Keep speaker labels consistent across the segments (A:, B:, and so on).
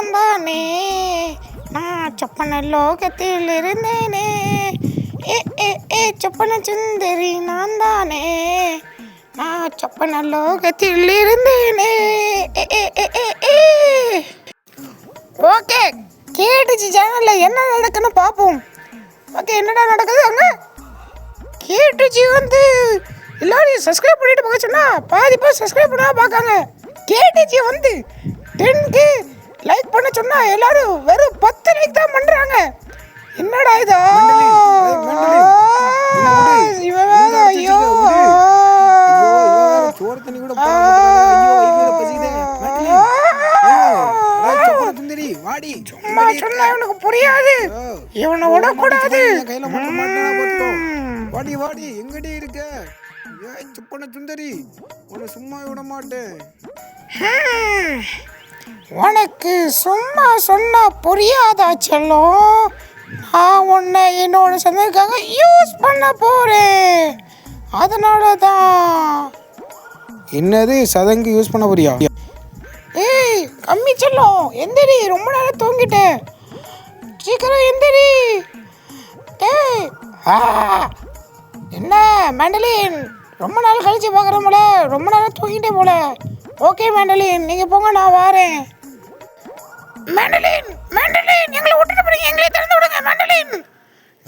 A: நான் தானே, நான் சொப்பன லோகத்தில் இருந்தேனே. ஏ ஏ ஏ சொப்பன சுந்தரி நான் தானே, நான் சொப்பன லோகத்தில் இருந்தேனே. ஓகே, கேட்டுச்சு சேனலில் என்ன நடக்குன்னு பார்ப்போம். ஓகே, என்னடா நடக்குது அங்கே? கேட்டுச்சு வந்து எல்லாரும் சப்ஸ்கிரைப் பண்ணிட்டு பார்க்க சொன்னா பாதி பேர் சப்ஸ்கிரைப் பண்ணால் பார்க்காங்க. கேட்டுச்சு வந்து 10K லைக் பண்ண சொன்னா எல்லாரும் வெறும் 10 லைக் தான் பண்ணுறாங்க. என்னடா இதா? ஐயோ, சும்மா சொன்னா இவனுக்கு புரியாது, இவனை விடக்கூடாது.
B: வாடி வாடி, எங்கடி இருக்க? ஏய் சுப்பன சுந்தரி, உன்னை சும்மா விட மாட்டேன்.
A: உனக்கு சும்மா சொன்னா புரியாதா செல்லம்? நான் உன்னை என்னோட சொந்தக்காக யூஸ் பண்ண போறேன், அதனால தான்.
B: என்னது சதங்கு யூஸ் பண்ண போறியா?
A: ஏய் கம்மி செல்லம், எந்திரி, ரொம்ப நேரம் தூங்கிட்டேன், சீக்கிரம் எந்திரி. ஏய் என்ன மேண்டலின், ரொம்ப நாள் கழிச்சு பார்க்குறேன் போல, ரொம்ப நேரம் தூங்கிட்டே போல. ஓகே மேண்டலின், நீங்கள் போங்க, நான் வரேன். மேண்டலின் மேண்டலின், எங்களை விட்டுட்டு போறீங்க, எங்களே திறந்து விடுங்க மேண்டலின்.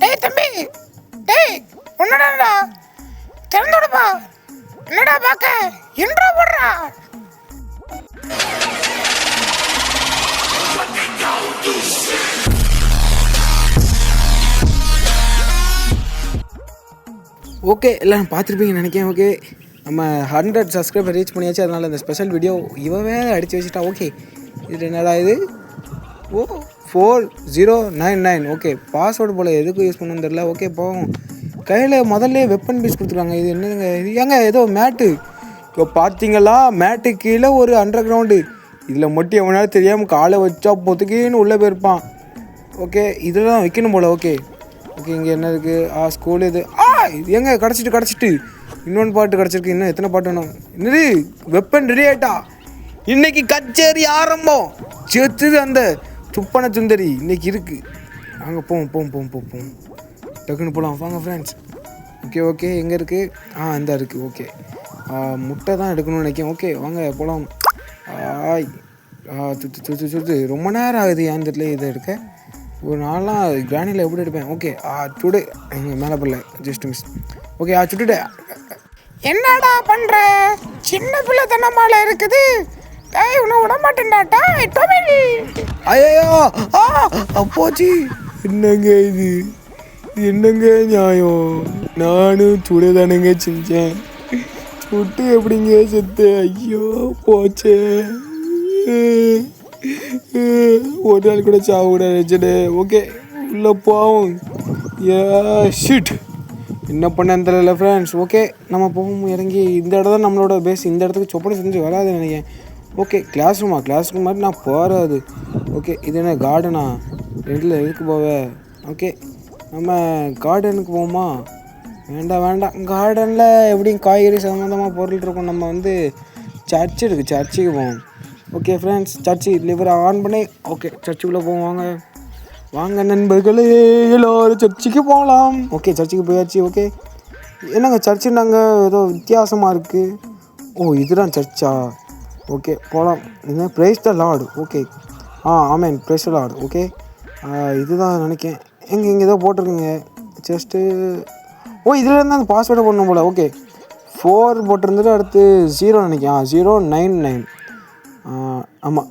A: டேய் தம்பி, டேய் உன்னடா திறந்து விடுப்பா. என்னடா பார்க்க இன்ட்ரோ போடுறா.
B: ஓகே, எல்லாம் பார்த்துருப்பீங்கன்னு நினைக்கிறேன். ஓகே, நம்ம 100 சப்ஸ்கிரைபர் ரீச் பண்ணியாச்சு, அதனால் இந்த ஸ்பெஷல் வீடியோ இவவே அடித்து வச்சுட்டா. ஓகே, இது என்னடா இது? 4099. ஓகே, பாஸ்வேர்டு போல் எதுக்கு யூஸ் பண்ணணும்னு தெரில. ஓகே, போவோம். கையில் முதல்ல வெப்பன் பீஸ் கொடுத்துருக்காங்க. இது என்னதுங்க இது? ஏங்க ஏதோ மேட்டு. இப்போ பார்த்தீங்களா, மேட்டு கீழே ஒரு அண்டர் கிரவுண்டு. இதில் மட்டும் எவனாலும் தெரியாமல் காலை வச்சா பொத்துக்கின்னு உள்ளே போயிருப்பான். ஓகே, இதெல்லாம் வைக்கணும் போல். ஓகே ஓகே, இங்கே என்ன இருக்குது? ஸ்கூலு இது. இது எங்கே கிடச்சிட்டு இன்னொன்று பாட்டு கிடச்சிருக்கு. இன்னும் எத்தனை பாட்டு வேணும்? என்னது வெப்பன் ரெடி ஆகிட்டா? இன்றைக்கி கச்சேரி ஆரம்பம். சேர்த்துது அந்த சுப்பன சுந்தரி இன்றைக்கி இருக்குது. அங்கே போவோம் டக்குன்னு போகலாம், வாங்க ஃப்ரெண்ட்ஸ். ஓகே ஓகே, எங்கே இருக்குது? இந்த இருக்குது. ஓகே, முட்டை தான் எடுக்கணும்னு நினைக்கிறேன். ஓகே வாங்க போகலாம். சுத்து ரொம்ப நேரம் ஆகுது, ஏன் தெரியல இதை எடுக்க. ஒரு நாளெலாம் கிராணியில் எப்படி எடுப்பேன்? ஓகே, சுடு எங்கள் மேலே போடல, ஜஸ்ட் மிஸ். ஓகே, சுட்டுட்டேன்.
A: என்னடா பண்ணுற? சின்ன பிள்ளை தனமால இருக்குது. டேய் உன்னை விட மாட்டேன்டாட்டா.
B: ஐயோ அப்போச்சு. என்னங்க இது? என்னங்க நியாயம்? நானும் சுட தானேங்க செஞ்சேன், சுட்டு எப்படிங்க செத்து? ஐயோ போச்சே, ஒரு நாள் கூட சாவு கூட நினச்சடு. ஓகே உள்ள போவோம். ஷிட், என்ன பண்ணேன்னு தெரியல ஃப்ரெண்ட்ஸ். ஓகே, நம்ம போவோம் இறங்கி. இந்த இடம் தான் நம்மளோட பேஸ். இந்த இடத்துக்கு சொப்பனை செஞ்சு வராது நினைக்கிறேன். ஓகே, கிளாஸ் ரூம் மாதிரி நான் போகாது. ஓகே, இது என்ன கார்டனா? ரெண்டில் எதுக்கு போவேன்? ஓகே, நம்ம கார்டனுக்கு போவோமா? வேண்டாம், கார்டனில் எப்படியும் காய்கறி சம்மந்தமாக பொருள் இருக்கும். நம்ம வந்து சர்ச்சுக்கு போவோம். ஓகே ஃப்ரெண்ட்ஸ், சர்ச்சு லிவரை ஆன் பண்ணி ஓகே சர்ச்சுக்குள்ளே போவோம். வாங்க நண்பர்களே, எல்லோரும் சர்ச்சுக்கு போகலாம். ஓகே, சர்ச்சுக்கு போயாச்சு. ஓகே, என்னங்க சர்ச்சு நாங்கள் ஏதோ வித்தியாசமாக இருக்குது. இதுதான் சர்ச்சா? ஓகே போகலாம். என்ன ப்ரைஸ் த லார்டு? ஓகே, ஆமேன், ப்ரைஸ் த லார்டு. ஓகே, இதுதான் நினைக்கிறேன். இங்கே ஏதோ போட்டிருக்குங்க ஜஸ்ட்டு. இதில் இருந்தால் அந்த பாஸ்வேர்டை போடணும் போல். ஓகே, 4 போட்டிருந்துட்டு அடுத்து 0 நினைக்கிறேன். 099. ஆமாம்,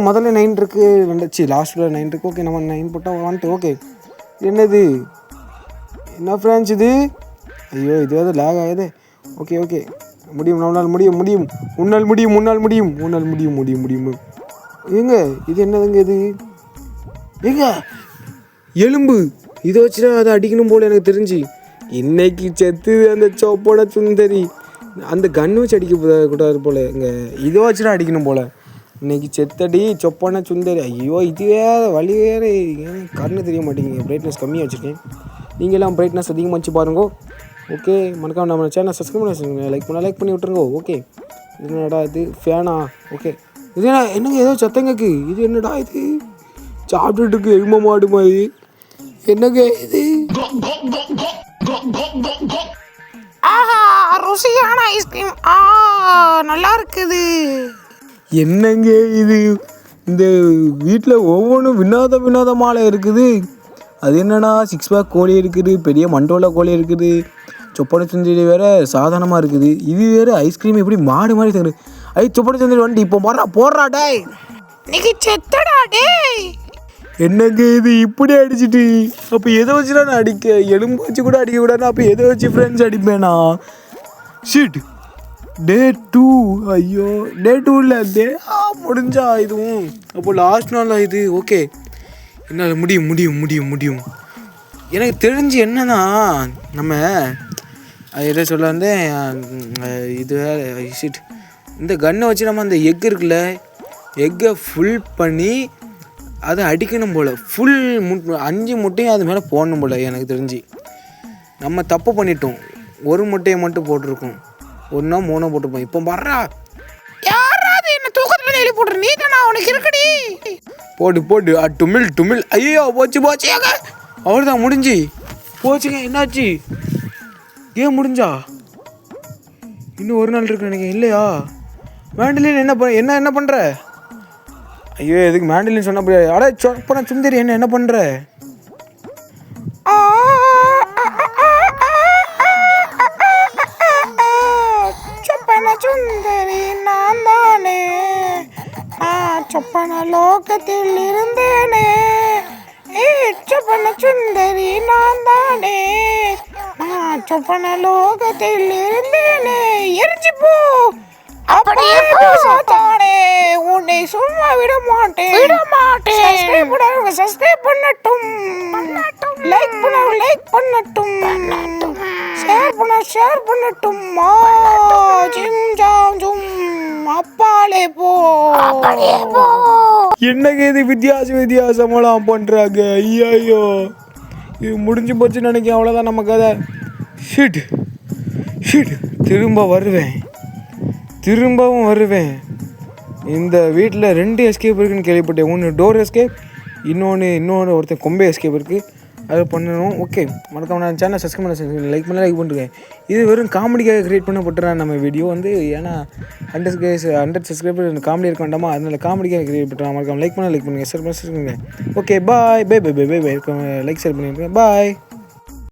B: முதல்ல 9 இருக்குது, ரெண்டாச்சு லாஸ்ட்டில் 9 இருக்குது. ஓகே, நம்ம 9 போட்டால் வந்துட்டு. ஓகே, என்னது என்ன ஃப்ரெண்ட்ஸ் இது? ஐயோ, இது லேக் ஆகுது. ஓகே, முடியும், நம்மளால் முடியும். உன்னால் முடியும். ஏங்க இது என்னதுங்க? இது ஏங்க எலும்பு. இதை வச்சுதான் அதை அடிக்கணும் போல் எனக்கு தெரிஞ்சு. இன்னைக்கு செத்து அந்த சொப்பன சுந்தரி. அந்த கன்று வச்சு அடிக்க கூடாது போல். இங்கே இதை வச்சுதான் அடிக்கணும் போல். இன்னைக்கு செத்தடி சொப்பன சுந்தரி. ஐயோ, இது வேறு வழி வேறு. கண்ணு தெரிய மாட்டேங்குது. பிரைட்னஸ் கம்மியாக வச்சுருக்கேன். நீங்களாம் பிரைட்னஸ் அதிகமாக வச்சு பாருங்கோ. ஓகே, மறக்காம நம்ம சேனல் சப்ஸ்கிரைப் பண்ணி லைக் பண்ணி விட்டுருங்கோ. ஓகே, என்னடா இது ஃபேனா? ஓகே, இது என்னங்க ஏதோ சத்தம் கேக்கு. இது என்னடா இது? சாப்பிட்டுட்டு இருக்கு எரும மாடு மாதிரி. என்னங்க இது?
A: ஆஹா, ருசியான ஐஸ்கிரீம். நல்லா இருக்குது.
B: என்னங்க இது? இந்த வீட்டில் ஒவ்வொன்றும் வினோதமால இருக்குது. அது என்னன்னா 6 பேக் கோழி இருக்குது, பெரிய மண்டோல கோழி இருக்குது, சொப்பன சுந்தரி வேற சாதாரணமாக இருக்குது. இது வேறு ஐஸ்கிரீம் எப்படி மாடு மாதிரி தருது. சொப்பன சுந்தரி வந்துட்டு இப்போ போடுறா டேய்.
A: இன்னைக்கு செத்தடா டேய்.
B: என்னங்க இது இப்படி அடிச்சிட்டு? அப்போ எதை வச்சுடா நான் அடிக்க? எலும்பு வச்சு கூட அடிக்க கூடாது. அப்போ எதை வச்சு ஃப்ரெண்ட்ஸ் அடிப்பேனா? ஷிட். டே 2. ஐயோ, டே 2 இல்லை, முடிஞ்சா இதுவும். அப்போ லாஸ்ட் நாள் இது. ஓகே, என்னால் முடியும். எனக்கு தெரிஞ்சு என்னன்னா, நம்ம எதை சொல்ல வந்தேன், இது ஷிட். இந்த கன்னை வச்சு நம்ம அந்த எக் இருக்குல்ல, எக்கை ஃபுல் பண்ணி அதை அடிக்கணும் போல். ஃபுல் 5 முட்டையும் அது மேலே போடணும் போல். எனக்கு தெரிஞ்சு நம்ம தப்பு பண்ணிட்டோம். ஒரு முட்டையை மட்டும் போட்டிருக்கோம். 1 3 போட்டுப்போம். இப்போ வர்றா
A: யாராவது என்ன தூக்கத்துல எழுதி போடுற? நீ தானா? உனக்கு இருக்குடி.
B: போடு டுமில். ஐயோ, போச்சு. அவ்வளோதான், முடிஞ்சு போச்சுங்க. என்னாச்சு? ஏன் முடிஞ்சா? இன்னும் ஒரு நாள் இருக்கு நினைக்கிறேன். இல்லையா? மேண்டலின் என்ன பண்ணுற? ஐயோ, எதுக்கு மேண்டலின் சொன்ன முடியாது. சொப்பன சுந்தரி என்ன பண்ணுற?
A: சொப்பன சுந்தரி நான் தானே. சொப்பன லோகத்தில் இருந்தேனே. சொப்பன சுந்தரி நான் தானே. சொப்பன லோகத்தில் இருந்தேனே. எரிஞ்சு போ. அப்படியே போசாதானே. உன்னை சும்மா விட மாட்டேன். சப்ஸ்கிரைப் பண்ணட்டும். லைக் பண்ணட்டும். ஷேர் பண்ணட்டும். ஜிம் ஜாம் ஜும். அப்பாலே போ.
B: என்னங்க இது வித்தியாசமெல்லாம் பண்ணுறாங்க? ஐயோ, இது முடிஞ்சு போச்சுன்னு நினைக்கிறேன். அவ்வளோதான் நம்ம கதை. ஷிட். திரும்பவும் வருவேன். இந்த வீட்டில் 2 எஸ்கேப் இருக்குதுன்னு கேள்விப்பட்டேன். ஒன்று டோர் எஸ்கேப், இன்னொன்று ஒருத்தன் கொம்பே எஸ்கேப் இருக்குது. அது பண்ணணும். ஓகே, மறக்காம நான் சேனல் சப்ஸ்கிரைப் பண்ண லைக் பண்ணுறேன். இது வெறும் காமெடிக்காக கிரியேட் பண்ணப்பட்டுறேன் நம்ம வீடியோ வந்து. ஏன்னா 100 சப்ஸ்கிரைபர் காமெடி இருக்க வேண்டாமா, அதனால் காமெடிக்காக கிரியேட் பண்ணுறேன். மறக்காம லைக் பண்ணுங்கள், ஷேர் பண்ணுங்கள். ஓகே, பாய். லைக் ஷேர் பண்ணிடுங்க. பாய்.